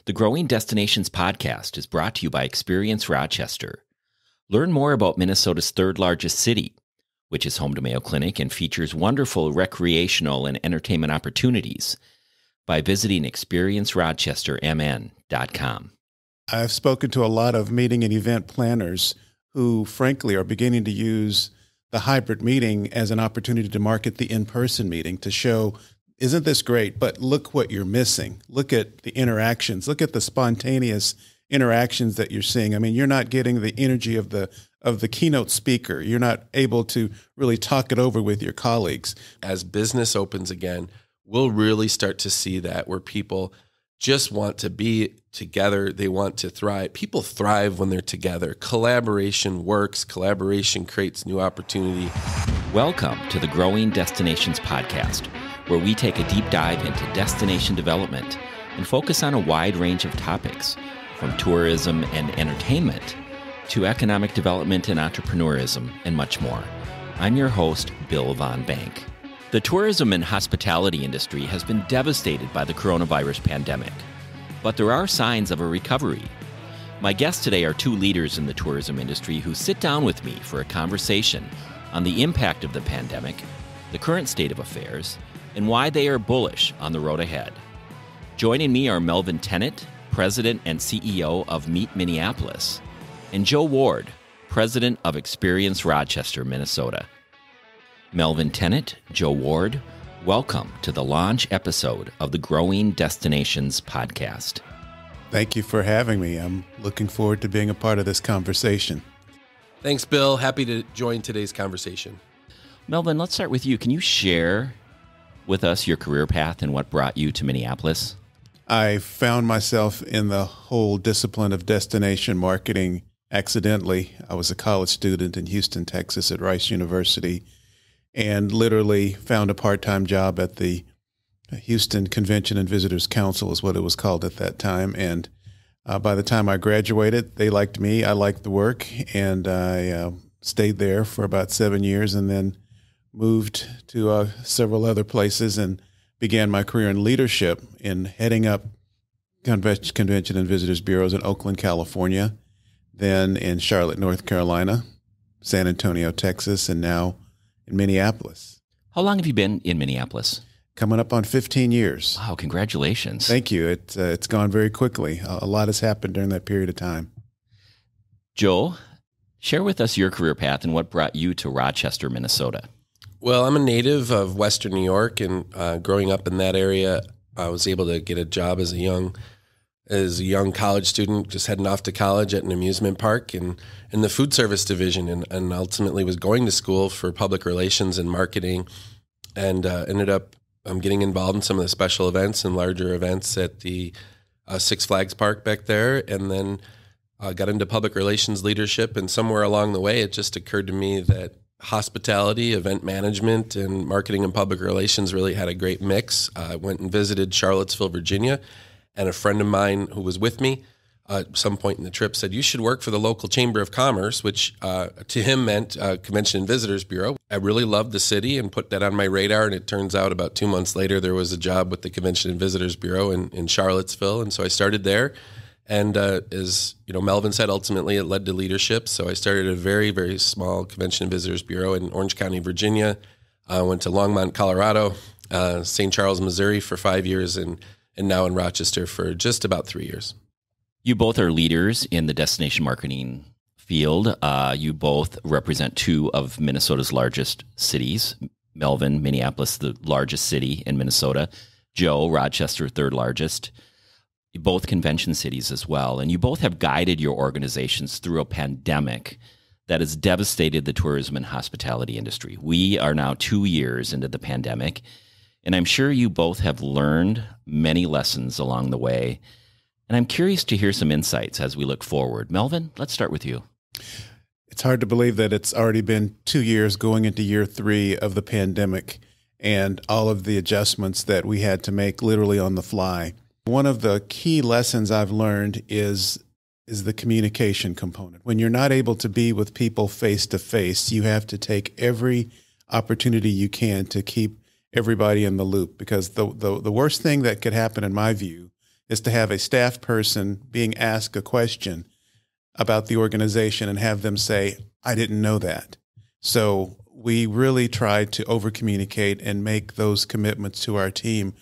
The Growing Destinations podcast is brought to you by Experience Rochester. Learn more about Minnesota's third largest city, which is home to Mayo Clinic and features wonderful recreational and entertainment opportunities, by visiting experiencerochestermn.com. I've spoken to a lot of meeting and event planners who, frankly, are beginning to use the hybrid meeting as an opportunity to market the in-person meeting, to show, isn't this great, but look what you're missing. Look at the interactions. Look at the spontaneous interactions that you're seeing. I mean, you're not getting the energy of the keynote speaker. You're not able to really talk it over with your colleagues. As business opens again, we'll really start to see that, where people just want to be together. They want to thrive. People thrive when they're together. Collaboration works. Collaboration creates new opportunity. Welcome to the Growing Destinations podcast, where we take a deep dive into destination development and focus on a wide range of topics, from tourism and entertainment to economic development and entrepreneurism, and much more. I'm your host, Bill Von Bank. The tourism and hospitality industry has been devastated by the coronavirus pandemic, but there are signs of a recovery. My guests today are two leaders in the tourism industry who sit down with me for a conversation on the impact of the pandemic, the current state of affairs, and why they are bullish on the road ahead. Joining me are Melvin Tennant, President and CEO of Meet Minneapolis, and Joe Ward, President of Experience Rochester, Minnesota. Melvin Tennant, Joe Ward, welcome to the launch episode of the Growing Destinations podcast. Thank you for having me. I'm looking forward to being a part of this conversation. Thanks, Bill. Happy to join today's conversation. Melvin, let's start with you. Can you share with us your career path and what brought you to Minneapolis? I found myself in the whole discipline of destination marketing accidentally. I was a college student in Houston, Texas at Rice University, and literally found a part-time job at the Houston Convention and Visitors Council is what it was called at that time. And by the time I graduated, they liked me, I liked the work, and I stayed there for about 7 years and then moved to several other places and began my career in leadership in heading up Convention and Visitors Bureaus in Oakland, California, then in Charlotte, North Carolina, San Antonio, Texas, and now in Minneapolis. How long have you been in Minneapolis? Coming up on 15 years. Wow, congratulations. Thank you. It's gone very quickly. A lot has happened during that period of time. Joe, share with us your career path and what brought you to Rochester, Minnesota. Well, I'm a native of Western New York, and growing up in that area, I was able to get a job as a young college student, just heading off to college at an amusement park and in the food service division, and ultimately was going to school for public relations and marketing, and ended up getting involved in some of the special events and larger events at the Six Flags Park back there, and then got into public relations leadership. And somewhere along the way, it just occurred to me that hospitality, event management, and marketing and public relations really had a great mix. I went and visited Charlottesville, Virginia, and a friend of mine who was with me at some point in the trip said, "You should work for the local Chamber of Commerce," which to him meant Convention and Visitors Bureau. I really loved the city and put that on my radar, and it turns out about 2 months later there was a job with the Convention and Visitors Bureau in Charlottesville, and so I started there. And as you know, Melvin said, ultimately it led to leadership. So I started a very, very small Convention and Visitors Bureau in Orange County, Virginia. I went to Longmont, Colorado, St. Charles, Missouri for 5 years, and now in Rochester for just about 3 years. You both are leaders in the destination marketing field. You both represent two of Minnesota's largest cities. Melvin, Minneapolis, the largest city in Minnesota. Joe, Rochester, third largest. Both convention cities as well. And you both have guided your organizations through a pandemic that has devastated the tourism and hospitality industry. We are now 2 years into the pandemic, and I'm sure you both have learned many lessons along the way. And I'm curious to hear some insights as we look forward. Melvin, let's start with you. It's hard to believe that it's already been 2 years going into year 3 of the pandemic and all of the adjustments that we had to make literally on the fly. One of the key lessons I've learned is the communication component. When you're not able to be with people face to face, you have to take every opportunity you can to keep everybody in the loop, because the worst thing that could happen, in my view, is to have a staff person being asked a question about the organization and have them say, I didn't know that. So we really tried to over-communicate and make those commitments to our team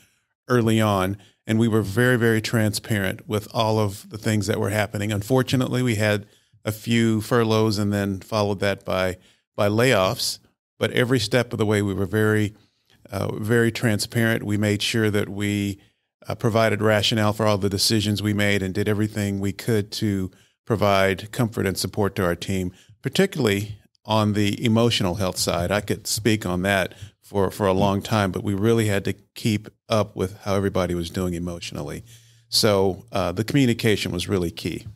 early on. And we were very, very transparent with all of the things that were happening. Unfortunately, we had a few furloughs and then followed that by layoffs. But every step of the way, we were very, very transparent. We made sure that we provided rationale for all the decisions we made and did everything we could to provide comfort and support to our team, particularly on the emotional health side. I could speak on that for a long time, but we really had to keep up with how everybody was doing emotionally. So the communication was really key.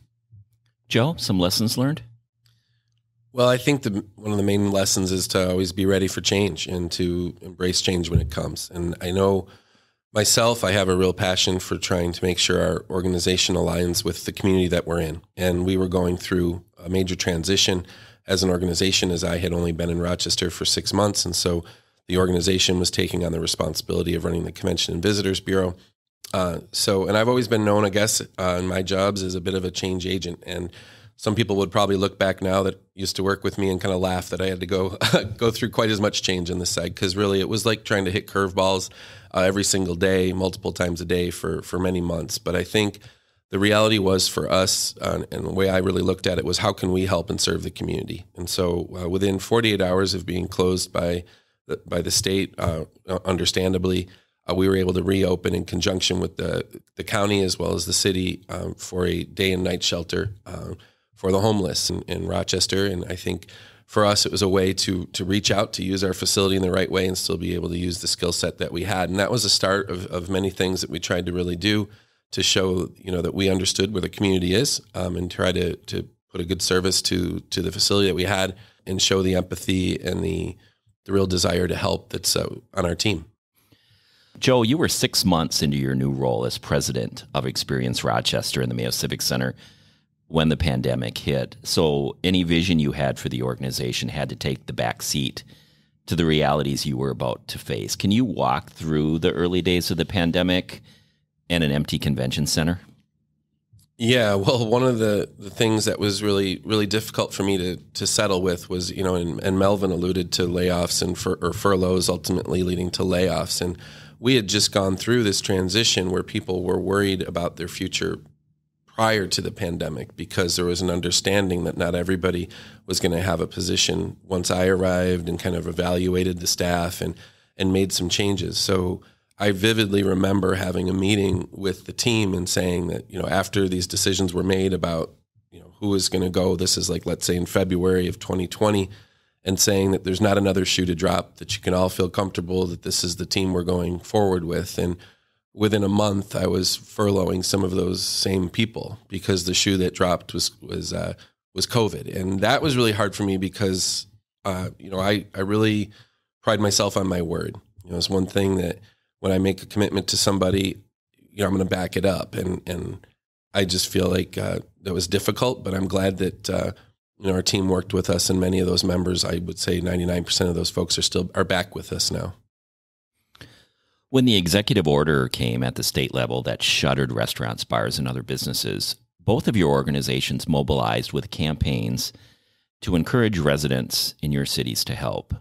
Joe, some lessons learned? Well, I think one of the main lessons is to always be ready for change and to embrace change when it comes. And I know myself, I have a real passion for trying to make sure our organization aligns with the community that we're in. And we were going through a major transition as an organization, as I had only been in Rochester for 6 months. And so the organization was taking on the responsibility of running the Convention and Visitors Bureau. And I've always been known, I guess, in my jobs as a bit of a change agent. And some people would probably look back now that used to work with me and kind of laugh that I had to go through quite as much change on this side, because really it was like trying to hit curveballs every single day, multiple times a day for many months. But I think the reality was for us, and the way I really looked at it, was how can we help and serve the community? And so within 48 hours of being closed by the state, understandably, we were able to reopen in conjunction with the county as well as the city for a day and night shelter for the homeless in Rochester. And I think for us, it was a way to reach out, to use our facility in the right way and still be able to use the skill set that we had. And that was the start of many things that we tried to really do to show, that we understood where the community is, and try to put a good service to the facility that we had and show the empathy and the real desire to help that's on our team. Joe, you were 6 months into your new role as president of Experience Rochester in the Mayo Civic Center when the pandemic hit. So any vision you had for the organization had to take the back seat to the realities you were about to face. Can you walk through the early days of the pandemic and an empty convention center? Yeah, well, one of the things that was really, really difficult for me to settle with was, and Melvin alluded to layoffs and furloughs ultimately leading to layoffs. And we had just gone through this transition where people were worried about their future prior to the pandemic, because there was an understanding that not everybody was going to have a position once I arrived and kind of evaluated the staff and made some changes. So I vividly remember having a meeting with the team and saying that, after these decisions were made about, who is going to go, this is like, let's say in February of 2020, and saying that there's not another shoe to drop, that you can all feel comfortable that this is the team we're going forward with. And within a month, I was furloughing some of those same people because the shoe that dropped was COVID. And that was really hard for me because, I really pride myself on my word. It's one thing that when I make a commitment to somebody, I'm going to back it up. And I just feel like that was difficult, but I'm glad that, our team worked with us, and many of those members, I would say 99% of those folks are back with us now. When the executive order came at the state level that shuttered restaurants, bars, and other businesses, both of your organizations mobilized with campaigns to encourage residents in your cities to help.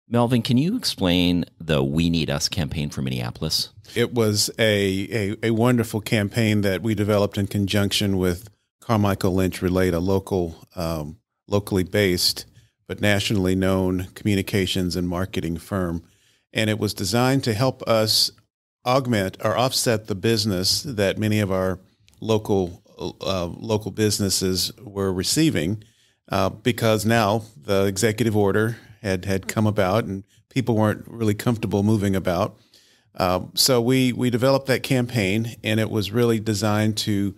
Melvin, can you explain the We Need Us campaign for Minneapolis? It was a wonderful campaign that we developed in conjunction with Carmichael Lynch Relate, a locally based but nationally known communications and marketing firm. And it was designed to help us augment or offset the business that many of our local businesses were receiving, because now the executive order had come about and people weren't really comfortable moving about. So we developed that campaign, and it was really designed to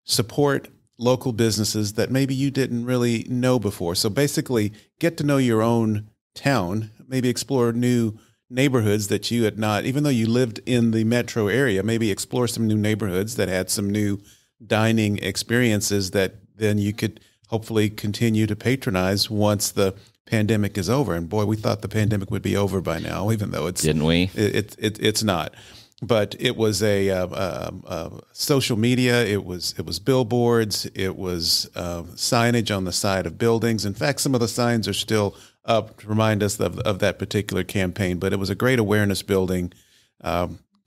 support local businesses that maybe you didn't really know before. So basically, get to know your own town, maybe explore new neighborhoods that you had not, even though you lived in the metro area, maybe explore some new neighborhoods that had some new dining experiences that then you could hopefully continue to patronize once the pandemic is over. And boy, we thought the pandemic would be over by now, even though it's didn't we? It's not. but it was social media. It was billboards. It was signage on the side of buildings. In fact, some of the signs are still up to remind us of that particular campaign. But it was a great awareness building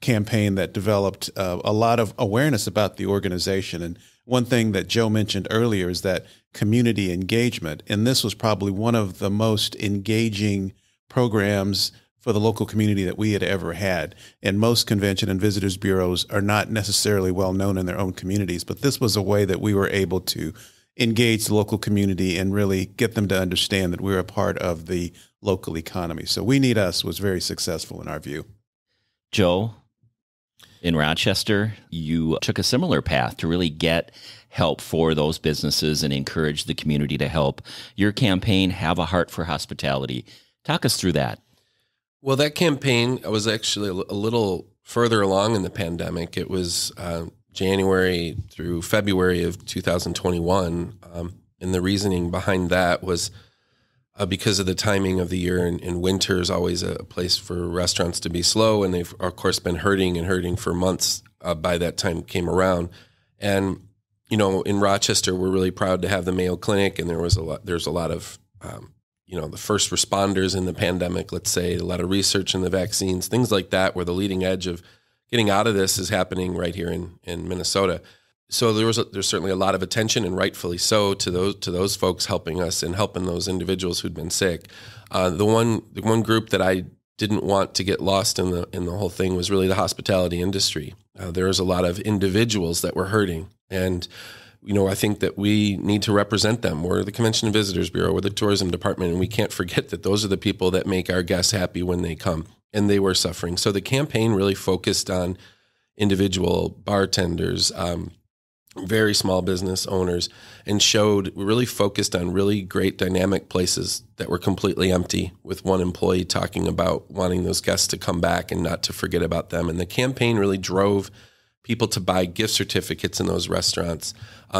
campaign that developed a lot of awareness about the organization. And one thing that Joe mentioned earlier is that community engagement. And this was probably one of the most engaging programs for the local community that we had ever had. And most convention and visitors bureaus are not necessarily well known in their own communities, but this was a way that we were able to engage the local community and really get them to understand that we're a part of the local economy. So We Need Us was very successful in our view. Joe, in Rochester, you took a similar path to really get help for those businesses and encourage the community to help. Your campaign, Have a Heart for Hospitality. Talk us through that. Well, that campaign, I was actually a little further along in the pandemic. It was January through February of 2021. And the reasoning behind that was because of the timing of the year, and winter is always a place for restaurants to be slow. And they've, of course, been hurting for months by that time came around. And, in Rochester, we're really proud to have the Mayo Clinic. And there's a lot of the first responders in the pandemic, let's say, a lot of research in the vaccines, things like that, where the leading edge of getting out of this is happening right here in Minnesota. So there's certainly a lot of attention, and rightfully so, to those folks helping us and helping those individuals who'd been sick. The one group that I didn't want to get lost in the whole thing was really the hospitality industry. There was a lot of individuals that were hurting, and I think that we need to represent them. We're the Convention and Visitors Bureau, we're the tourism department, and we can't forget that those are the people that make our guests happy when they come, and they were suffering. So the campaign really focused on individual bartenders, very small business owners, and we really focused on really great dynamic places that were completely empty, with one employee talking about wanting those guests to come back and not to forget about them. And the campaign really drove people to buy gift certificates in those restaurants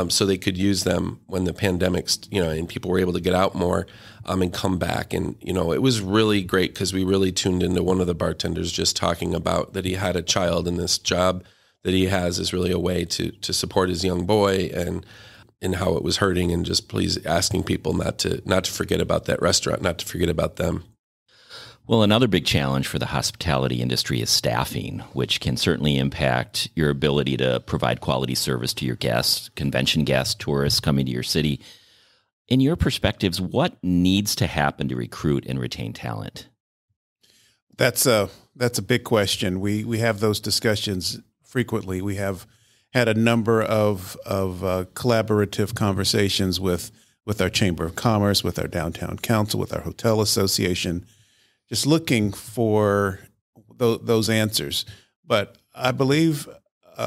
so they could use them when the pandemic, and people were able to get out more and come back. And, it was really great because we really tuned into one of the bartenders just talking about that he had a child, and this job that he has is really a way to support his young boy, and how it was hurting, and just please asking people not to forget about that restaurant, not to forget about them. Well, another big challenge for the hospitality industry is staffing, which can certainly impact your ability to provide quality service to your guests, convention guests, tourists coming to your city. In your perspectives, what needs to happen to recruit and retain talent? That's a big question. We have those discussions frequently. We have had a number of collaborative conversations with our Chamber of Commerce, with our Downtown Council, with our Hotel Association, just looking for those answers. But I believe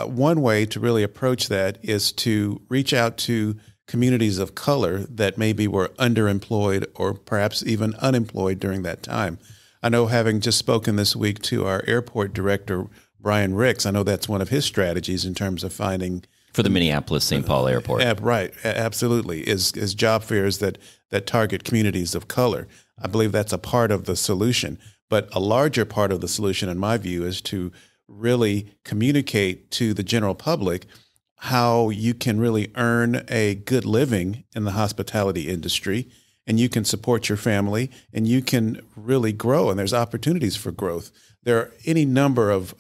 one way to really approach that is to reach out to communities of color that maybe were underemployed or perhaps even unemployed during that time. I know, having just spoken this week to our airport director, Brian Ricks, I know that's one of his strategies in terms of finding for the Minneapolis St. Paul Airport. Right, absolutely, is job fairs that target communities of color. I believe that's a part of the solution. But a larger part of the solution, in my view, is to really communicate to the general public how you can really earn a good living in the hospitality industry, and you can support your family, and you can really grow, and there's opportunities for growth. There are any number of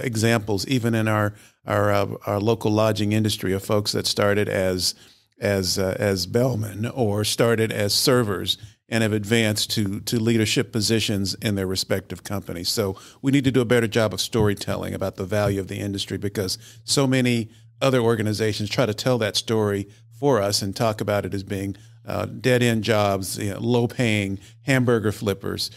examples, even in our local lodging industry, of folks that started as bellmen or started as servers and have advanced to leadership positions in their respective companies. So we need to do a better job of storytelling about the value of the industry, because so many other organizations try to tell that story for us and talk about it as being dead-end jobs, low-paying hamburger flippers.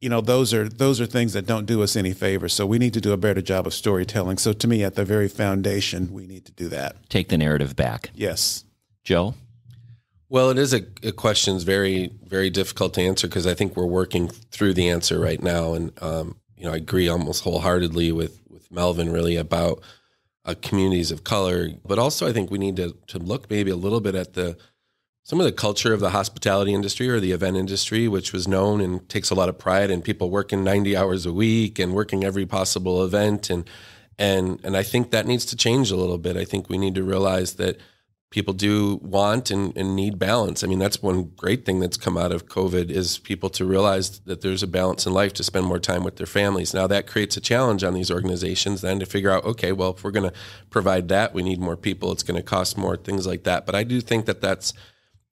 Those are things that don't do us any favors. So we need to do a better job of storytelling. So to me, at the very foundation, we need to do that. Take the narrative back. Yes. Joe? Well, it is a question that's very, very difficult to answer, because I think we're working through the answer right now. And, I agree almost wholeheartedly with Melvin, really, about communities of color. But also, I think we need to look maybe a little bit at the some of the culture of the hospitality industry or the event industry, which was known and takes a lot of pride in people working 90 hours a week and working every possible event. And I think that needs to change a little bit. I think we need to realize that people do want and need balance. I mean, that's one great thing that's come out of COVID is people to realize that there's a balance in life to spend more time with their families. Now that creates a challenge on these organizations then to figure out, okay, well, if we're going to provide that, we need more people. It's going to cost more, things like that. But I do think that that's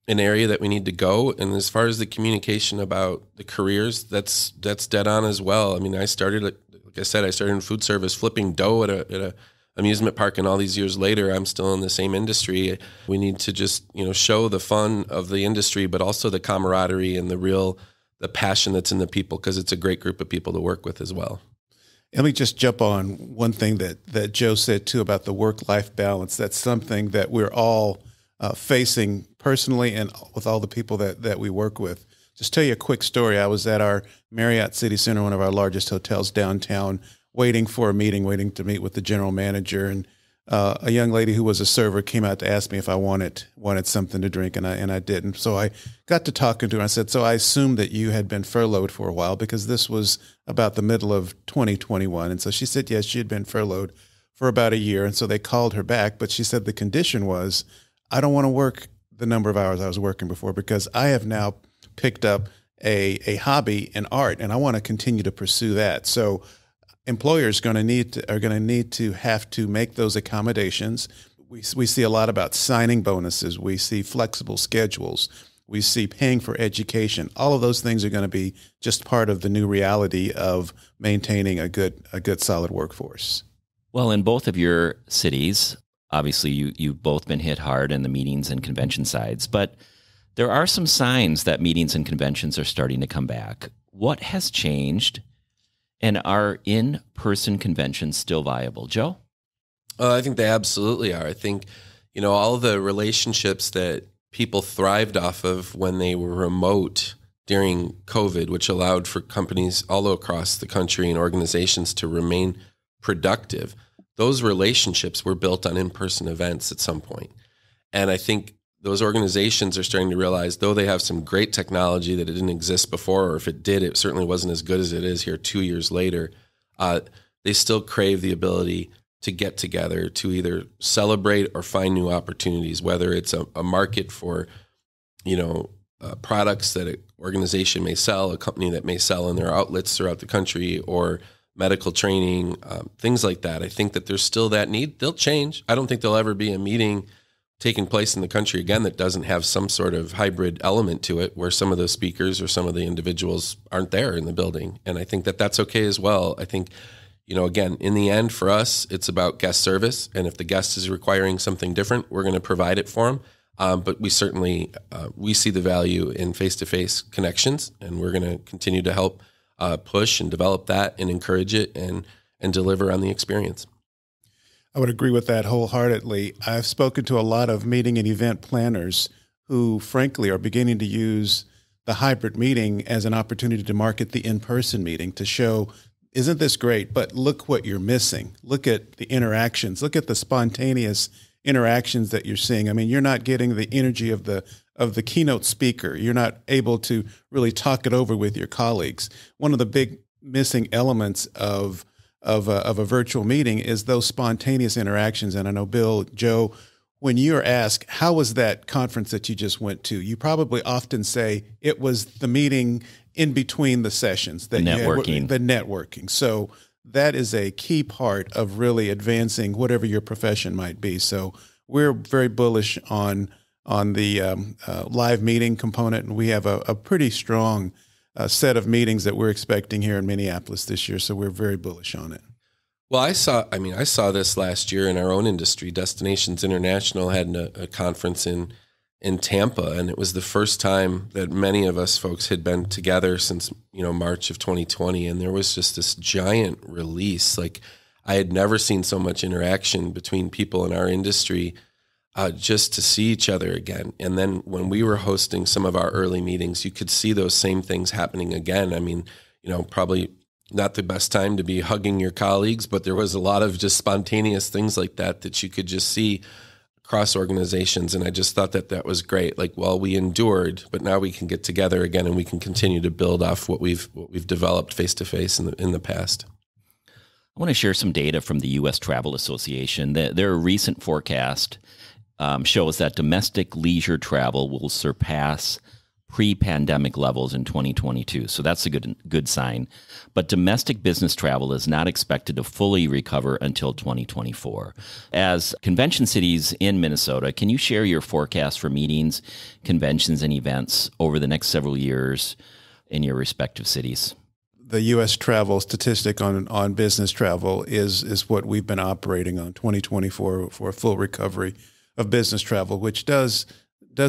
an area that we need to go. And as far as the communication about the careers, that's dead on as well. I mean, I started, like I said, I started in food service, flipping dough at a amusement park, and all these years later, I'm still in the same industry. We need to just, show the fun of the industry, but also the camaraderie and the passion that's in the people, because it's a great group of people to work with as well. Let me just jump on one thing that Joe said too about the work-life balance. That's something that we're all facing personally and with all the people that we work with. Just tell you a quick story. I was at our Marriott City Center, one of our largest hotels downtown, waiting for a meeting, waiting to meet with the general manager. And a young lady who was a server came out to ask me if I wanted something to drink, and I didn't. So I got to talking to her. I said, so I assumed that you had been furloughed for a while, because this was about the middle of 2021. And so she said, yes, she had been furloughed for about a year. And so they called her back, but she said the condition was, I don't want to work the number of hours I was working before, because I have now picked up a hobby in art, and I want to continue to pursue that. So employers are going to need to have to make those accommodations. We see a lot about signing bonuses. We see flexible schedules. We see paying for education. All of those things are going to be just part of the new reality of maintaining a good solid workforce. Well, in both of your cities, obviously you've both been hit hard in the meetings and convention sides, but there are some signs that meetings and conventions are starting to come back. What has changed? And are in-person conventions still viable? Joe? I think they absolutely are. I think, all the relationships that people thrived off of when they were remote during COVID, which allowed for companies all across the country and organizations to remain productive, those relationships were built on in-person events at some point. And I think those organizations are starting to realize, though they have some great technology that it didn't exist before, or if it did, it certainly wasn't as good as it is here 2 years later, they still crave the ability to get together to either celebrate or find new opportunities, whether it's a market for, products that an organization may sell, a company that may sell in their outlets throughout the country, or medical training, things like that. I think that there's still that need. They'll change. I don't think there'll ever be a meeting taking place in the country again that doesn't have some sort of hybrid element to it, where some of the speakers or some of the individuals aren't there in the building. And I think that that's okay as well. I think, again, in the end for us, it's about guest service. And if the guest is requiring something different, we're going to provide it for them. But we certainly, we see the value in face-to-face connections, and we're going to continue to help push and develop that and encourage it and deliver on the experience. I would agree with that wholeheartedly. I've spoken to a lot of meeting and event planners who, frankly, are beginning to use the hybrid meeting as an opportunity to market the in-person meeting, to show, isn't this great, but look what you're missing. Look at the interactions. Look at the spontaneous interactions that you're seeing. I mean, you're not getting the energy of the keynote speaker. You're not able to really talk it over with your colleagues. One of the big missing elements of a virtual meeting is those spontaneous interactions. And I know, Bill, Joe, when you're asked, how was that conference that you just went to? You probably often say it was the meeting in between the sessions. The networking. The networking. So that is a key part of really advancing whatever your profession might be. So we're very bullish on the live meeting component, and we have a pretty strong set of meetings that we're expecting here in Minneapolis this year. So we're very bullish on it. Well, I saw this last year in our own industry. Destinations International had a conference in Tampa, and it was the first time that many of us folks had been together since, March of 2020. And there was just this giant release. Like, I had never seen so much interaction between people in our industry, just to see each other again. And then when we were hosting some of our early meetings, you could see those same things happening again. I mean, probably not the best time to be hugging your colleagues, but there was a lot of just spontaneous things like that you could just see across organizations. And I just thought that was great. Like, well, we endured, but now we can get together again and we can continue to build off what we've developed face to face in the past. I want to share some data from the U.S. Travel Association. Their recent forecast shows that domestic leisure travel will surpass pre-pandemic levels in 2022. So that's a good sign. But domestic business travel is not expected to fully recover until 2024. As convention cities in Minnesota, can you share your forecast for meetings, conventions, and events over the next several years in your respective cities? The U.S. travel statistic on business travel is what we've been operating on, 2024, for a full recovery of business travel, which does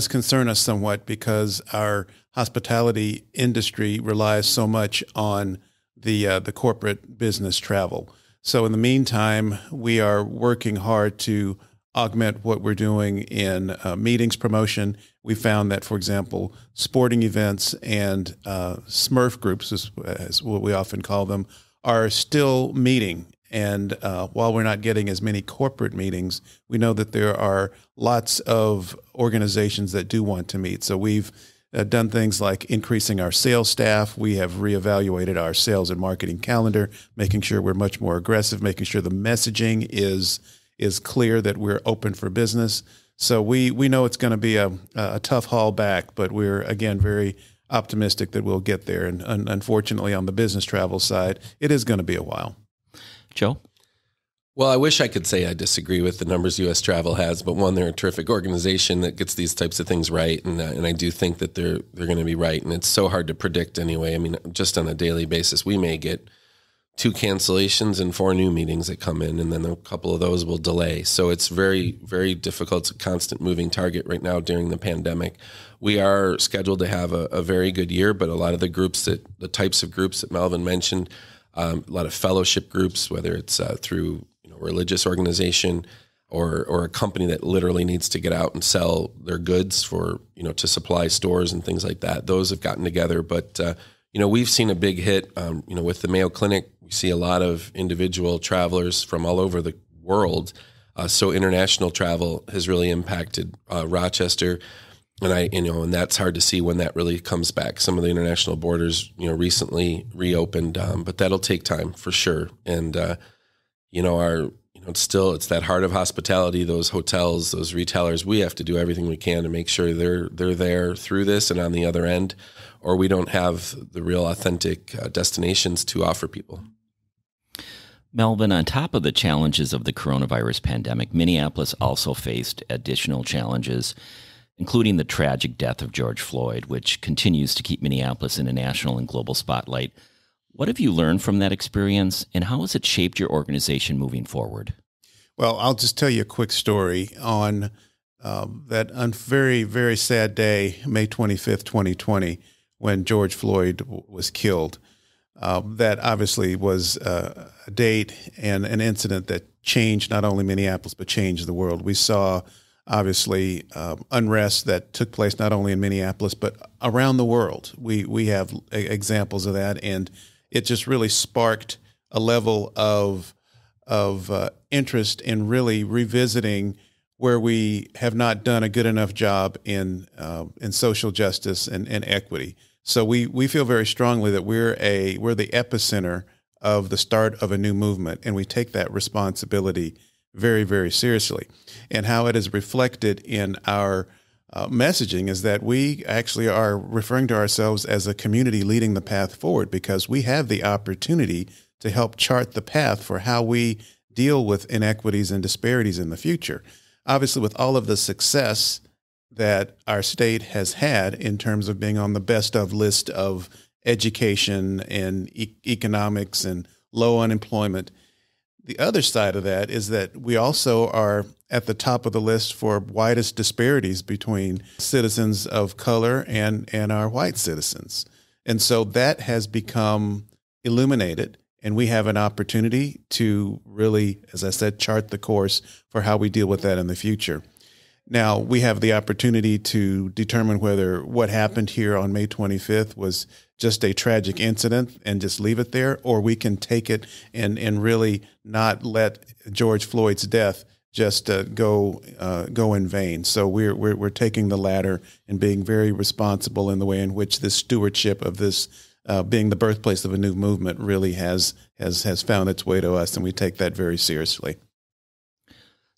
concern us somewhat because our hospitality industry relies so much on the corporate business travel. So in the meantime, we are working hard to augment what we're doing in meetings promotion. We found that, for example, sporting events and Smurf groups, is what we often call them, are still meeting. And while we're not getting as many corporate meetings, we know that there are lots of organizations that do want to meet. So we've done things like increasing our sales staff. We have reevaluated our sales and marketing calendar, making sure we're much more aggressive, making sure the messaging is clear that we're open for business. So we know it's going to be a tough haul back, but we're, again, very optimistic that we'll get there. And unfortunately, on the business travel side, it is going to be a while. Joe? Well, I wish I could say I disagree with the numbers U.S. Travel has, but one, they're a terrific organization that gets these types of things right, and I do think that they're going to be right, and it's so hard to predict anyway. I mean, just on a daily basis, we may get 2 cancellations and 4 new meetings that come in, and then a couple of those will delay. So it's very, very difficult. It's a constant moving target right now during the pandemic. We are scheduled to have a very good year, but a lot of the types of groups that Melvin mentioned, a lot of fellowship groups, whether it's through religious organization or a company that literally needs to get out and sell their goods for to supply stores and things like that. Those have gotten together, but we've seen a big hit. With the Mayo Clinic, we see a lot of individual travelers from all over the world. So international travel has really impacted Rochester. And that's hard to see when that really comes back. Some of the international borders, recently reopened, but that'll take time for sure. And, it's that heart of hospitality, those hotels, those retailers, we have to do everything we can to make sure they're there through this and on the other end, or we don't have the real authentic destinations to offer people. Melvin, on top of the challenges of the coronavirus pandemic, Minneapolis also faced additional challenges, including the tragic death of George Floyd, which continues to keep Minneapolis in a national and global spotlight. What have you learned from that experience, and how has it shaped your organization moving forward? Well, I'll just tell you a quick story on that very, very sad day, May 25th, 2020, when George Floyd was killed. That obviously was a date and an incident that changed not only Minneapolis, but changed the world. We saw obviously unrest that took place not only in Minneapolis, but around the world. We have examples of that, and it just really sparked a level of interest in really revisiting where we have not done a good enough job in social justice and equity. So we feel very strongly that we're the epicenter of the start of a new movement, and we take that responsibility very, very seriously. And how it is reflected in our messaging is that we actually are referring to ourselves as a community leading the path forward, because we have the opportunity to help chart the path for how we deal with inequities and disparities in the future. Obviously, with all of the success that our state has had in terms of being on the best of list of education and economics and low unemployment, the other side of that is that we also are at the top of the list for widest disparities between citizens of color and our white citizens. And so that has become illuminated, and we have an opportunity to really, as I said, chart the course for how we deal with that in the future. Now, we have the opportunity to determine whether what happened here on May 25th was just a tragic incident and just leave it there, or we can take it and really not let George Floyd's death just go in vain. So we're taking the latter and being very responsible in the way in which this stewardship of this being the birthplace of a new movement really has found its way to us, and we take that very seriously.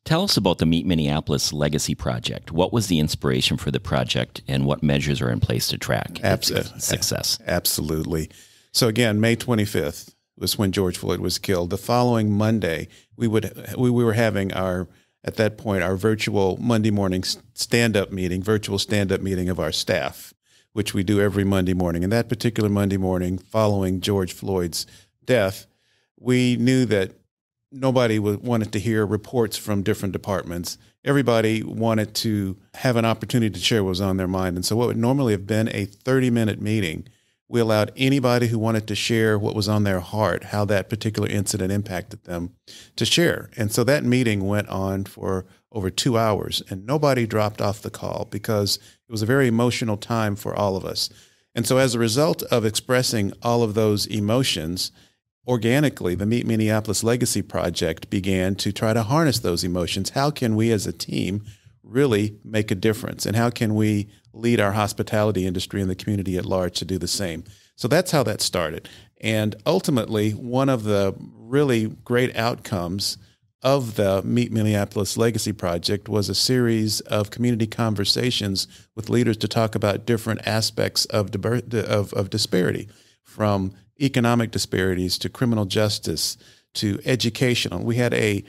Tell us about the Meet Minneapolis Legacy Project. What was the inspiration for the project, and what measures are in place to track its success? Absolutely. So again, May 25th was when George Floyd was killed. The following Monday, we were having at that point our virtual Monday morning virtual stand-up meeting of our staff, which we do every Monday morning. And that particular Monday morning, following George Floyd's death, we knew that nobody wanted to hear reports from different departments. Everybody wanted to have an opportunity to share what was on their mind. And so what would normally have been a 30-minute meeting, we allowed anybody who wanted to share what was on their heart, how that particular incident impacted them, to share. And so that meeting went on for over 2 hours, and nobody dropped off the call because it was a very emotional time for all of us. And so as a result of expressing all of those emotions, organically, the Meet Minneapolis Legacy Project began to try to harness those emotions. How can we as a team really make a difference? And how can we lead our hospitality industry and the community at large to do the same? So that's how that started. And ultimately, one of the really great outcomes of the Meet Minneapolis Legacy Project was a series of community conversations with leaders to talk about different aspects of disparity, from economic disparities to criminal justice to educational. We had a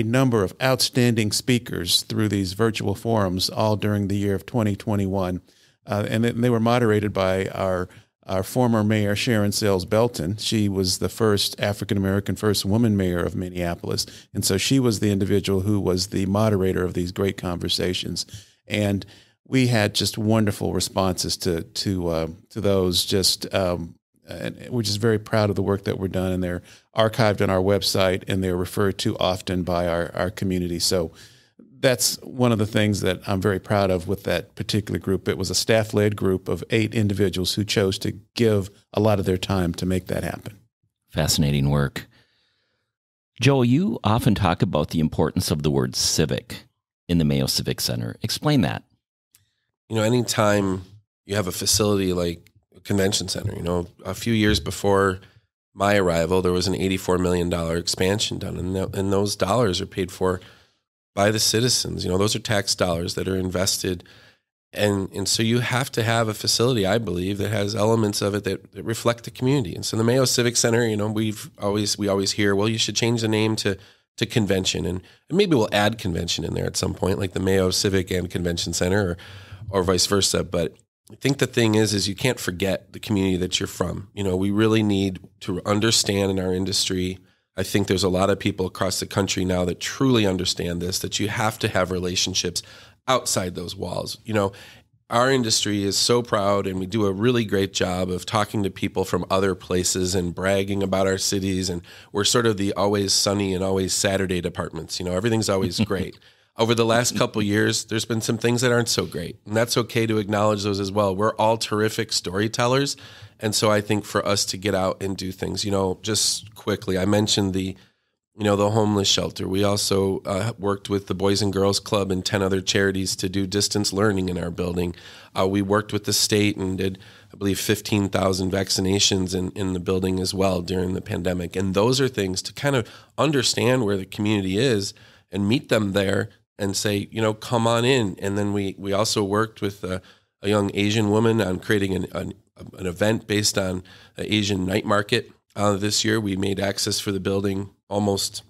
number of outstanding speakers through these virtual forums all during the year of 2021, and they were moderated by our former mayor, Sharon Sales Belton. She was the first African-American, first woman mayor of Minneapolis, and so she was the individual who was the moderator of these great conversations. And we had just wonderful responses to those. And we're just very proud of the work that we're done, and they're archived on our website, and they're referred to often by our community. So that's one of the things that I'm very proud of with that particular group. It was a staff-led group of 8 individuals who chose to give a lot of their time to make that happen. Fascinating work. Joe, you often talk about the importance of the word civic in the Mayo Civic Center. Explain that. Anytime you have a facility like convention center. A few years before my arrival, there was an $84 million expansion done, and those dollars are paid for by the citizens. Those are tax dollars that are invested, and so you have to have a facility, I believe, that has elements of it that reflect the community. And so the Mayo Civic Center, we always hear, well, you should change the name to convention, and maybe we'll add convention in there at some point, like the Mayo Civic and Convention Center, or vice versa, but I think the thing is you can't forget the community that you're from. We really need to understand in our industry. I think there's a lot of people across the country now that truly understand this, that you have to have relationships outside those walls. Our industry is so proud, and we do a really great job of talking to people from other places and bragging about our cities. And we're sort of the always sunny and always Saturday departments. Everything's always great. Over the last couple of years, there's been some things that aren't so great, and that's okay to acknowledge those as well. We're all terrific storytellers, and so I think for us to get out and do things, just quickly, I mentioned the homeless shelter. We also worked with the Boys and Girls Club and 10 other charities to do distance learning in our building. We worked with the state and did, I believe, 15,000 vaccinations in the building as well during the pandemic. And those are things to kind of understand where the community is and meet them there and say, come on in. And then we also worked with a young Asian woman on creating an event based on an Asian night market. This year, we made access for the building almost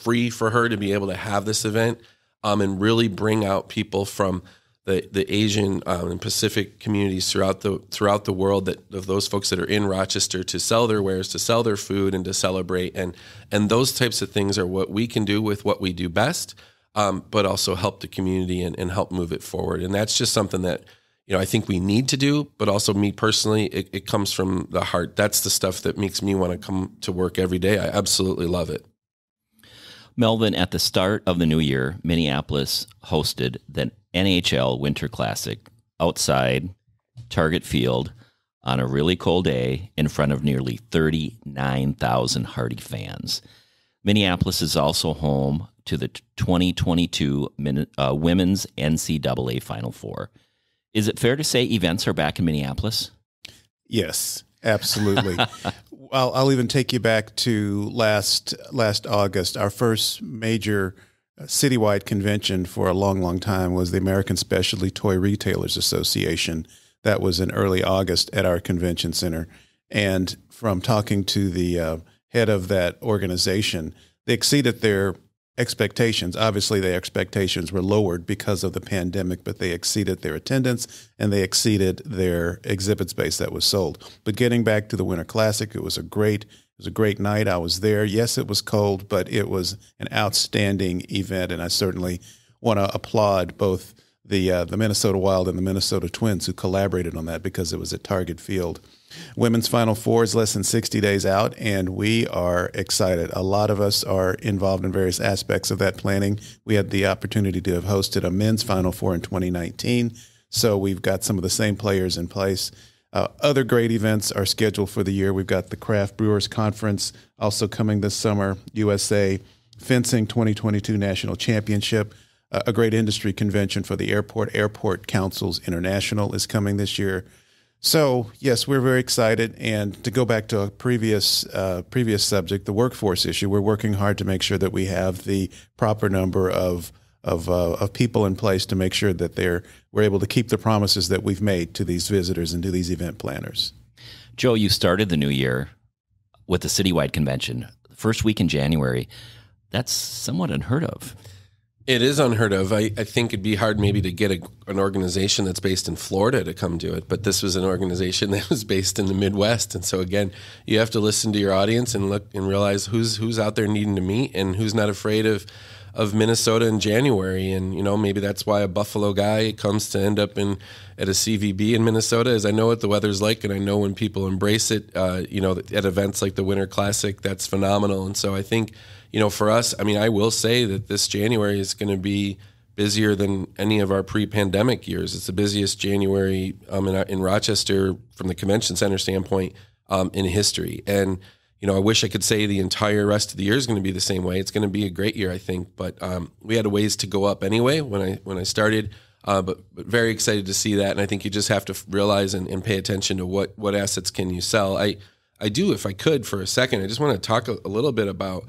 free for her to be able to have this event, and really bring out people from the Asian and Pacific communities throughout the world, of those folks that are in Rochester, to sell their wares, to sell their food, and to celebrate. And those types of things are what we can do with what we do best, but also help the community and help move it forward. And that's just something that I think we need to do, but also me personally, it comes from the heart. That's the stuff that makes me want to come to work every day. I absolutely love it. Melvin, at the start of the new year, Minneapolis hosted the NHL Winter Classic outside Target Field on a really cold day in front of nearly 39,000 hardy fans. Minneapolis is also home to the 2022 Women's NCAA Final Four. Is it fair to say events are back in Minneapolis? Yes, absolutely. I'll even take you back to last August. Our first major citywide convention for a long, long time was the American Specialty Toy Retailers Association. That was in early August at our convention center. And from talking to the head of that organization, they exceeded their expectations. Obviously, their expectations were lowered because of the pandemic, but they exceeded their attendance and they exceeded their exhibit space that was sold. But getting back to the Winter Classic, it was a great night. I was there. Yes, it was cold, but it was an outstanding event, and I certainly want to applaud both the Minnesota Wild and the Minnesota Twins who collaborated on that because it was at Target Field. Women's Final Four is less than 60 days out, and we are excited. A lot of us are involved in various aspects of that planning. We had the opportunity to have hosted a men's Final Four in 2019, so we've got some of the same players in place. Other great events are scheduled for the year. We've got the Craft Brewers Conference also coming this summer, USA Fencing 2022 National Championship, a great industry convention for the airport. Airport Councils International is coming this year. So, yes, we're very excited. And to go back to a previous subject, the workforce issue, we're working hard to make sure that we have the proper number of people in place to make sure that we're able to keep the promises that we've made to these visitors and to these event planners. Joe, you started the new year with the citywide convention. First week in January. That's somewhat unheard of. It is unheard of. I think it'd be hard maybe to get an organization that's based in Florida to come do it, but this was an organization that was based in the Midwest. And so again, you have to listen to your audience and look and realize who's out there needing to meet and who's not afraid of Minnesota in January. And, maybe that's why a Buffalo guy comes to end up at a CVB in Minnesota, is I know what the weather's like, and I know when people embrace it, at events like the Winter Classic, that's phenomenal. And so I think, for us, I will say that this January is going to be busier than any of our pre-pandemic years. It's the busiest January in Rochester from the convention center standpoint in history. And, I wish I could say the entire rest of the year is going to be the same way. It's going to be a great year, I think. But we had a ways to go up anyway when I started. But very excited to see that. And I think you just have to realize and pay attention to what assets can you sell. I do, if I could, for a second, I just want to talk a little bit about,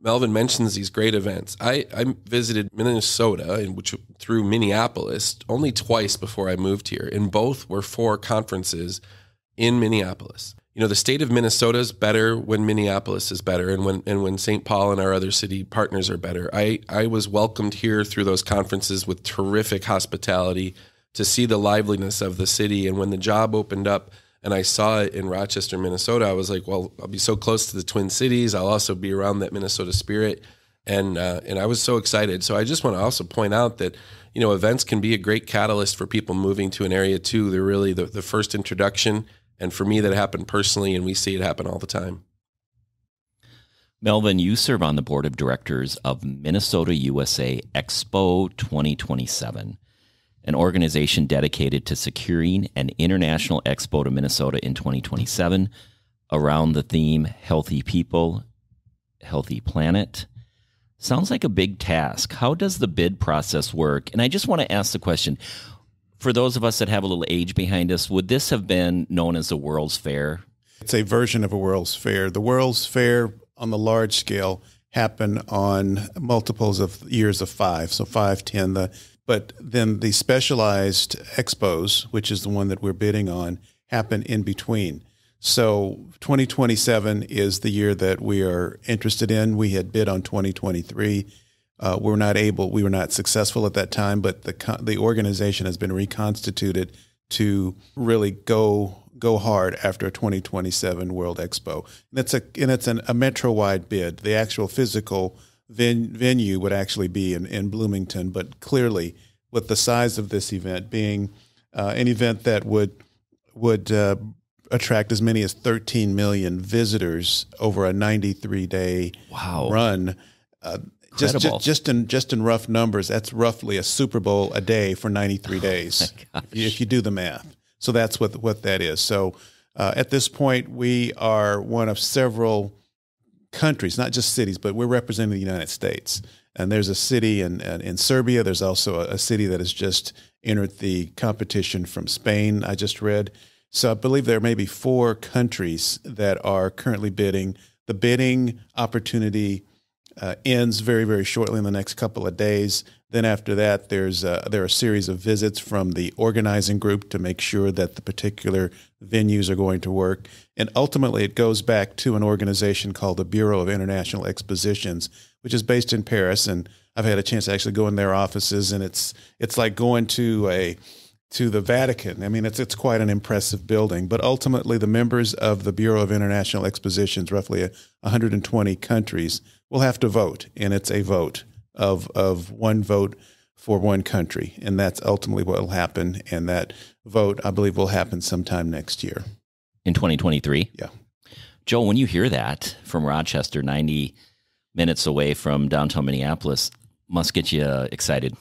Melvin mentions these great events. I visited Minnesota, through Minneapolis, only twice before I moved here, and both were for conferences in Minneapolis. The state of Minnesota is better when Minneapolis is better, and when St. Paul and our other city partners are better. I was welcomed here through those conferences with terrific hospitality to see the liveliness of the city. And when the job opened up and I saw it in Rochester, Minnesota, I was like, well, I'll be so close to the Twin Cities. I'll also be around that Minnesota spirit. And I was so excited. So I just want to also point out that, events can be a great catalyst for people moving to an area too. They're really the first introduction. And for me, that happened personally, and we see it happen all the time. Melvin, you serve on the board of directors of Minnesota USA Expo 2027, an organization dedicated to securing an international expo to Minnesota in 2027 around the theme Healthy People, Healthy Planet. Sounds like a big task. How does the bid process work? And I just want to ask the question, for those of us that have a little age behind us, would this have been known as the World's Fair? It's a version of a World's Fair. The World's Fair on the large scale happen on multiples of years of 5, so 5, 10. But then the specialized expos, which is the one that we're bidding on, happen in between. So 2027 is the year that we are interested in. We had bid on 2023. We were not successful at that time, but the organization has been reconstituted to really go hard after a 2027 World Expo. And it's a metro-wide bid. The actual physical venue would actually be in Bloomington, but clearly with the size of this event being an event that would attract as many as 13 million visitors over a 93-day run. Just in rough numbers, that's roughly a Super Bowl a day for 93 days, if you do the math. So that's what that is. So at this point, we are one of several countries, not just cities, but we're representing the United States. And there's a city in Serbia. There's also a city that has just entered the competition from Spain, I just read. So I believe there may be 4 countries that are currently bidding. The bidding opportunity ends very, very shortly in the next couple of days. Then after that, there are a series of visits from the organizing group to make sure that the particular venues are going to work. And ultimately, it goes back to an organization called the Bureau of International Expositions, which is based in Paris. And I've had a chance to actually go in their offices, and it's like going to the Vatican. I mean, it's quite an impressive building. But ultimately, the members of the Bureau of International Expositions, roughly 120 countries, will have to vote, and it's a vote of one vote for one country, and that's ultimately what will happen. And that vote, I believe, will happen sometime next year. In 2023? Yeah. Joe, when you hear that from Rochester, 90 minutes away from downtown Minneapolis, must get you excited.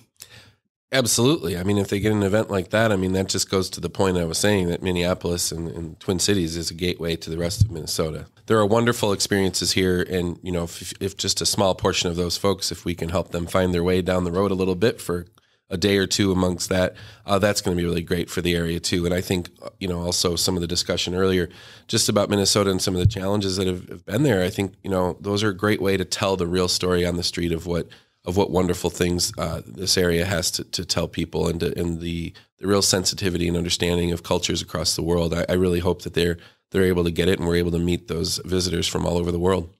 Absolutely. I mean, if they get an event like that, I mean, that just goes to the point I was saying that Minneapolis and Twin Cities is a gateway to the rest of Minnesota. There are wonderful experiences here. And, you know, if just a small portion of those folks, if we can help them find their way down the road a little bit for a day or two amongst that, that's going to be really great for the area too. And I think, you know, also some of the discussion earlier just about Minnesota and some of the challenges that have been there, I think, you know, those are a great way to tell the real story on the street of what wonderful things this area has to tell people, and the real sensitivity and understanding of cultures across the world. I really hope that they're able to get it, and we're able to meet those visitors from all over the world.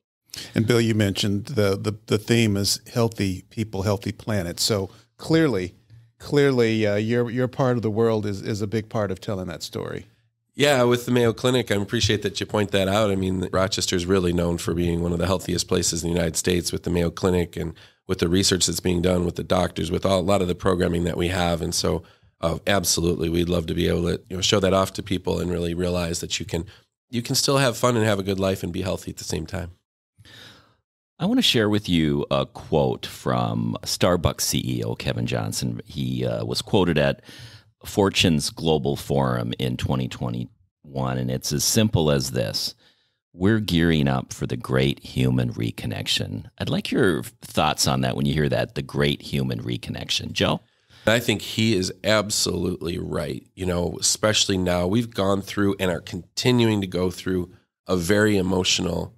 And Bill, you mentioned the theme is healthy people, healthy planet. So clearly, your part of the world is a big part of telling that story. Yeah, with the Mayo Clinic, I appreciate that you point that out. I mean, Rochester is really known for being one of the healthiest places in the United States with the Mayo Clinic and with the research that's being done with the doctors, with a lot of the programming that we have. And so absolutely, we'd love to be able to show that off to people and really realize that you can still have fun and have a good life and be healthy at the same time. I want to share with you a quote from Starbucks CEO Kevin Johnson. He was quoted at Fortune's Global Forum in 2021, and it's as simple as this: we're gearing up for the great human reconnection. I'd like your thoughts on that when you hear that, the great human reconnection. Joe? I think he is absolutely right. You know, especially now we've gone through and are continuing to go through a very emotional,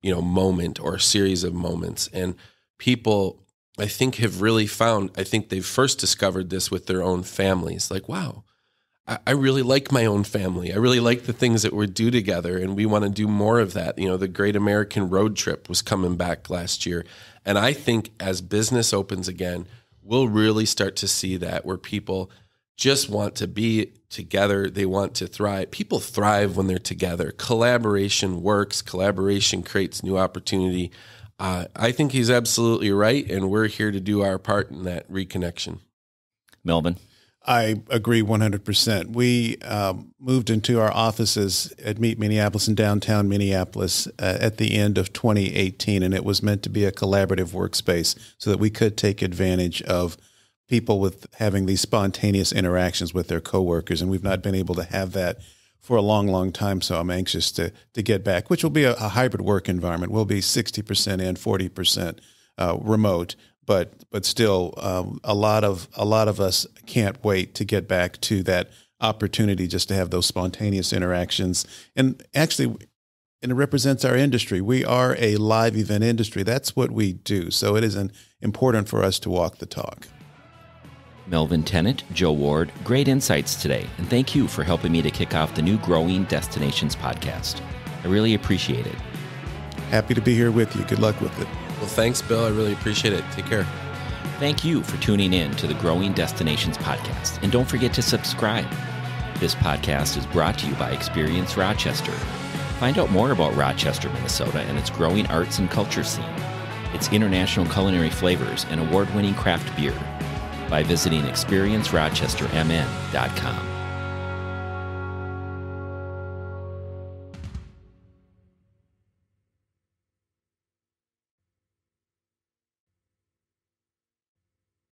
moment or a series of moments. And people, I think, have really found, I think they've first discovered this with their own families. Like, wow, I really like my own family. I really like the things that we do together, and we want to do more of that. The Great American Road Trip was coming back last year. And I think as business opens again, we'll really start to see that, where people just want to be together. They want to thrive. People thrive when they're together. Collaboration works. Collaboration creates new opportunity. I think he's absolutely right, and we're here to do our part in that reconnection. Melvin? I agree 100%. We moved into our offices at Meet Minneapolis in downtown Minneapolis at the end of 2018, and it was meant to be a collaborative workspace so that we could take advantage of people with having these spontaneous interactions with their coworkers, and we've not been able to have that for a long, long time. So I'm anxious to get back, which will be a hybrid work environment. We'll be 60% in, 40% remote. But still, a lot of us can't wait to get back to that opportunity just to have those spontaneous interactions. And actually, it represents our industry. We are a live event industry. That's what we do. So it is important for us to walk the talk. Melvin Tennant, Joe Ward, great insights today. And thank you for helping me to kick off the new Growing Destinations podcast. I really appreciate it. Happy to be here with you. Good luck with it. Well, thanks, Bill. I really appreciate it. Take care. Thank you for tuning in to the Growing Destinations podcast. And don't forget to subscribe. This podcast is brought to you by Experience Rochester. Find out more about Rochester, Minnesota, and its growing arts and culture scene, its international culinary flavors, and award-winning craft beer by visiting experiencerochestermn.com.